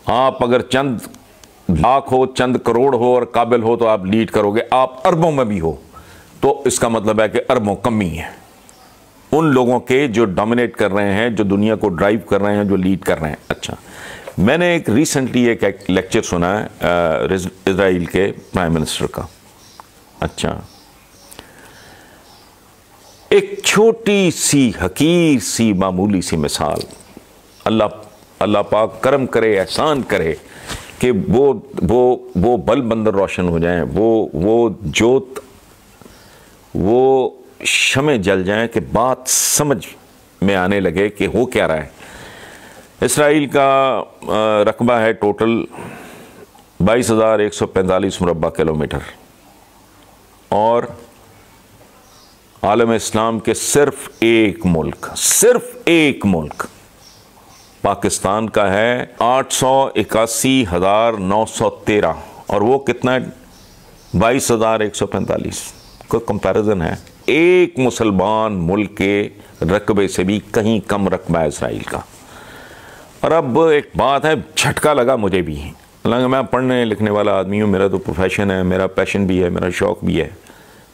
आप अगर चंद लाख हो, चंद करोड़ हो और काबिल हो तो आप लीड करोगे। आप अरबों में भी हो तो इसका मतलब है कि अरबों कमी है उन लोगों के जो डोमिनेट कर रहे हैं, जो दुनिया को ड्राइव कर रहे हैं, जो लीड कर रहे हैं। अच्छा, मैंने एक रिसेंटली एक लेक्चर सुना है इजराइल के प्राइम मिनिस्टर का। अच्छा, एक छोटी सी हकीर सी मामूली सी मिसाल, अल्लाह पाक करम करे, एहसान करे कि वो बल बंदर रोशन हो जाएं, वो जोत, वो शमें जल जाएं कि बात समझ में आने लगे कि हो क्या रहा है। इसराइल का रकबा है टोटल 22,145 मुरब्बा किलोमीटर और आलम इस्लाम के सिर्फ एक मुल्क पाकिस्तान का है 881,913 और वो कितना है 22,145। कोई कंपैरिजन है? एक मुसलमान मुल्क के रकबे से भी कहीं कम रकबा है इसराइल का। और अब एक बात है, झटका लगा मुझे भी, हालांकि मैं पढ़ने लिखने वाला आदमी हूँ, मेरा तो प्रोफेशन है, मेरा पैशन भी है, मेरा शौक़ भी है,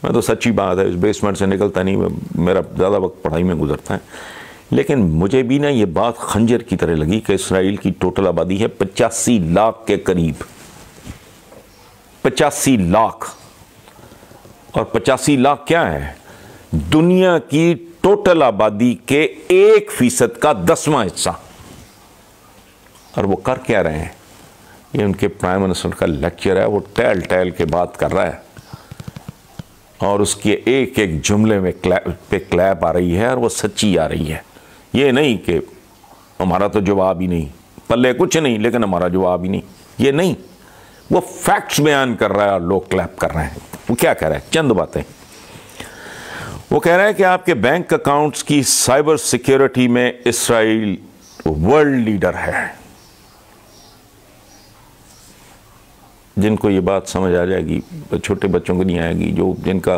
मैं तो सच्ची बात है इस बेसमेंट से निकलता नहीं, मेरा ज़्यादा वक्त पढ़ाई में गुजरता है। लेकिन मुझे भी ना ये बात खंजर की तरह लगी कि इसराइल की टोटल आबादी है 85 लाख के करीब, 85 लाख। और 85 लाख क्या है? दुनिया की टोटल आबादी के 1% का 10वां हिस्सा। और वो कर क्या रहे हैं? ये उनके प्राइम मिनिस्टर का लेक्चर है, वो टहल के बात कर रहा है और उसके एक एक जुमले में क्लैप आ रही है और वो सच्ची आ रही है। ये नहीं कि हमारा तो जवाब ही नहीं, पल्ले कुछ नहीं लेकिन हमारा जवाब ही नहीं, ये नहीं, वो फैक्ट्स बयान कर रहा है और लोग क्लैप कर रहे हैं। वो क्या कह रहा है? चंद बातें वो कह रहा है कि आपके बैंक अकाउंट्स की साइबर सिक्योरिटी में इसराइल वर्ल्ड लीडर है। जिनको ये बात समझ आ जाएगी, छोटे बच्चों को नहीं आएगी, जो जिनका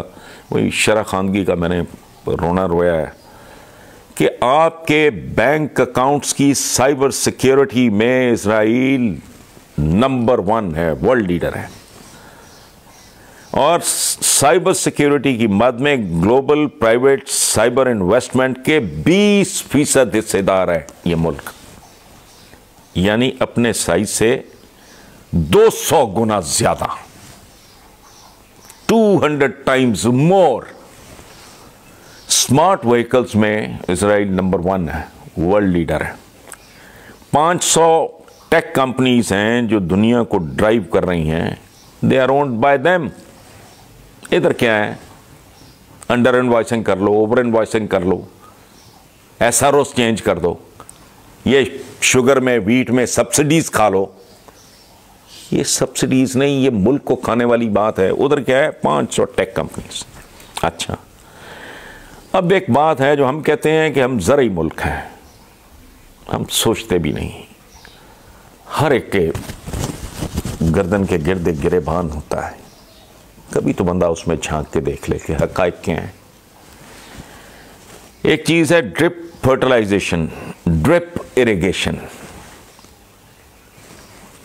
वही शरा खानगी का मैंने रोना रोया है कि आपके बैंक अकाउंट्स की साइबर सिक्योरिटी में इसराइल नंबर 1 है, वर्ल्ड लीडर है। और साइबर सिक्योरिटी की मद में ग्लोबल प्राइवेट साइबर इन्वेस्टमेंट के 20% हिस्सेदार है ये मुल्क, यानी अपने साइज से 200 गुना ज्यादा, 200 टाइम्स मोर। स्मार्ट व्हीकल्स में इसराइल नंबर 1 है, वर्ल्ड लीडर है। 500 टेक कंपनीज हैं जो दुनिया को ड्राइव कर रही हैं, they are owned by them. इधर क्या है? अंडर इनवॉइसिंग कर लो, ओवर इनवॉइसिंग कर लो, एसआरओस चेंज कर दो, ये शुगर में, व्हीट में सब्सिडीज खा लो। ये सब्सिडीज नहीं, ये मुल्क को खाने वाली बात है। उधर क्या है? 500 टेक कंपनीज। अच्छा, अब एक बात है जो हम कहते हैं कि हम ज़रई मुल्क हैं, हम सोचते भी नहीं। हर एक के गर्दन के गिरदे गिरेबान होता है, कभी तो बंदा उसमें झांक के देख ले कि हक़ाइक़ क्या हैं। एक चीज़ है ड्रिप फर्टिलाइजेशन, ड्रिप इरिगेशन।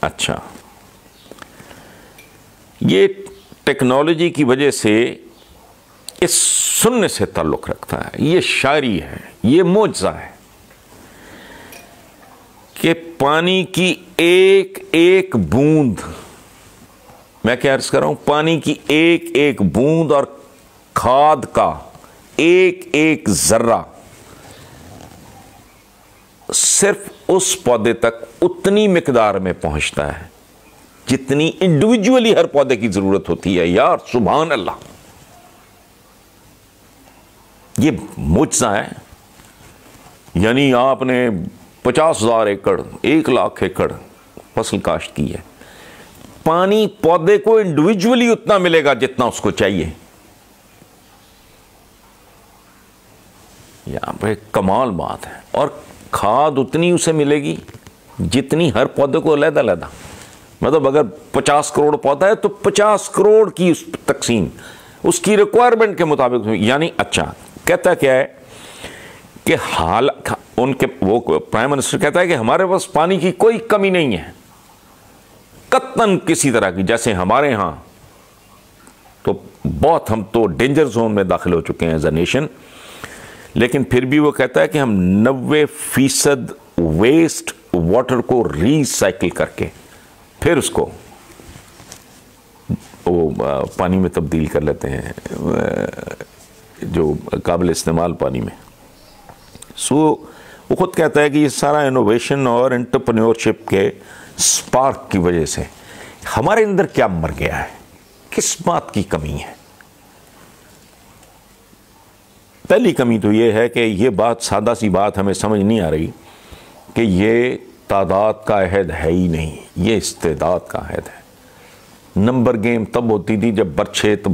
अच्छा, ये टेक्नोलॉजी की वजह से इस सुनने से ताल्लुक़ रखता है, ये शायरी है, ये मोज़ा है कि पानी की एक एक बूंद, मैं क्या अर्ज कर रहा हूं, पानी की एक एक बूंद और खाद का एक एक जर्रा सिर्फ उस पौधे तक उतनी मिकदार में पहुंचता है जितनी इंडिविजुअली हर पौधे की जरूरत होती है। यार सुभान अल्लाह, ये मुझसा है। यानी आपने 50,000 एकड़, 1,00,000 एकड़ फसल काश्त की है, पानी पौधे को इंडिविजुअली उतना मिलेगा जितना उसको चाहिए। यहां पर कमाल बात है। और खाद उतनी उसे मिलेगी जितनी हर पौधे को अलग-अलग, मतलब अगर 50 करोड़ पौधा है तो 50 करोड़ की उस तकसीम उसकी रिक्वायरमेंट के मुताबिक। यानी अच्छा, कहता क्या है कि हाल उनके वो प्राइम मिनिस्टर कहता है कि हमारे पास पानी की कोई कमी नहीं है, कत्तन किसी तरह की, जैसे हमारे यहाँ तो बहुत, हम तो डेंजर जोन में दाखिल हो चुके हैं एज अ नेशन, लेकिन फिर भी वो कहता है कि हम 90% वेस्ट वाटर को रिसाइकिल करके फिर उसको वो पानी में तब्दील कर लेते हैं, जो काबिल इस्तेमाल पानी में। सो वो खुद कहता है कि ये सारा इनोवेशन और एंटरप्रेन्योरशिप के स्पार्क की वजह से हमारे अंदर क्या मर गया है, किस बात की कमी है। पहली कमी तो ये है कि ये बात, सादा सी बात हमें समझ नहीं आ रही कि ये तादाद का अहद है ही नहीं, ये इस्तेदाद का अहद है। नंबर गेम तब होती थी जब बर्छे तो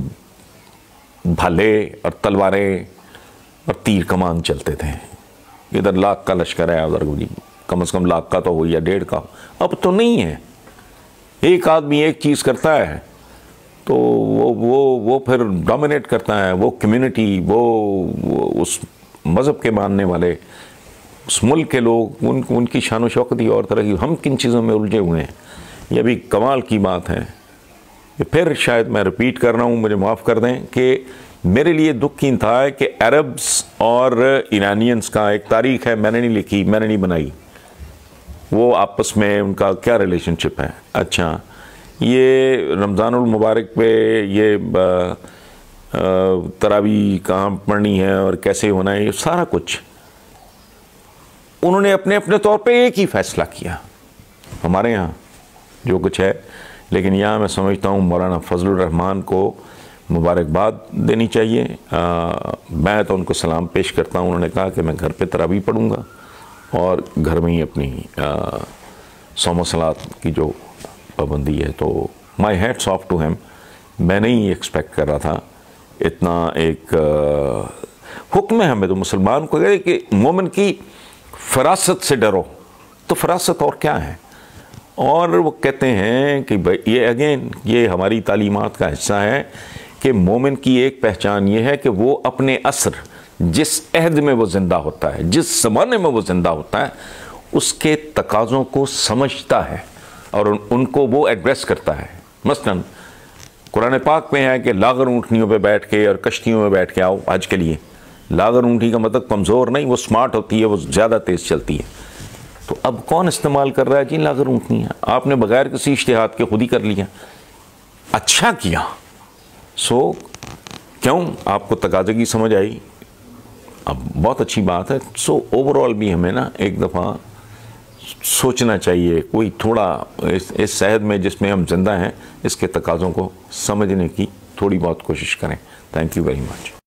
भाले और तलवारें और तीर कमान चलते थे। इधर लाख का लश्कर है, उधर कम से कम लाख का तो हो या 1.5 का। अब तो नहीं है, एक आदमी एक चीज़ करता है तो वो फिर डोमिनेट करता है, वो कम्युनिटी, वो उस मज़हब के मानने वाले, उस मुल्क के लोग, उनकी शान व शौकत ही और तरह की। हम किन चीज़ों में उलझे हुए हैं, ये भी कमाल की बात है। फिर शायद मैं रिपीट कर रहा हूँ, मुझे माफ़ कर दें कि मेरे लिए दुख की इंतहा है कि अरब्स और ईरानियंस का एक तारीख है, मैंने नहीं लिखी, मैंने नहीं बनाई, वो आपस में उनका क्या रिलेशनशिप है। अच्छा, ये रमज़ानुल मुबारक पे ये तरावी कहाँ पढ़नी है और कैसे होना है, ये सारा कुछ उन्होंने अपने अपने तौर पे एक ही फैसला किया। हमारे यहाँ जो कुछ है, लेकिन यहाँ मैं समझता हूँ मौलाना फजलुर रहमान को मुबारकबाद देनी चाहिए। मैं तो उनको सलाम पेश करता हूँ। उन्होंने कहा कि मैं घर पे तरावी पढ़ूँगा और घर में ही अपनी सौम सलात की जो पाबंदी है, तो माई हैट्स ऑफ टू हिम। मैं नहीं एक्सपेक्ट कर रहा था इतना एक हुक्म है हमें तो मुसलमान को कहे कि मोमिन की फरासत से डरो, तो फरासत और क्या है। और वो कहते हैं कि भाई ये अगेन ये हमारी तालीमात का हिस्सा है कि मोमिन की एक पहचान ये है कि वो अपने असर, जिस अहद में वो ज़िंदा होता है, जिस ज़माने में वो ज़िंदा होता है, उसके तकाज़ों को समझता है और उनको वो एड्रेस करता है। मसलन कुरान पाक में है कि लागर ऊँटनियों पे बैठ के और कश्तियों में बैठ के आओ आज के लिए। लागर ऊँटनी का मतलब कमज़ोर नहीं, वो स्मार्ट होती है, वो ज़्यादा तेज़ चलती है। तो अब कौन इस्तेमाल कर रहा है जी लागर ऊँटनियाँ? आपने बगैर किसी इज्तिहाद के खुद ही कर लिया, अच्छा किया। सो क्यों आपको तकाज़े की समझ आई, अब बहुत अच्छी बात है। सो ओवरऑल भी हमें ना एक दफ़ा सोचना चाहिए, कोई थोड़ा इस शहद में जिसमें हम जिंदा हैं इसके तकाज़ों को समझने की थोड़ी बहुत कोशिश करें। Thank you very much.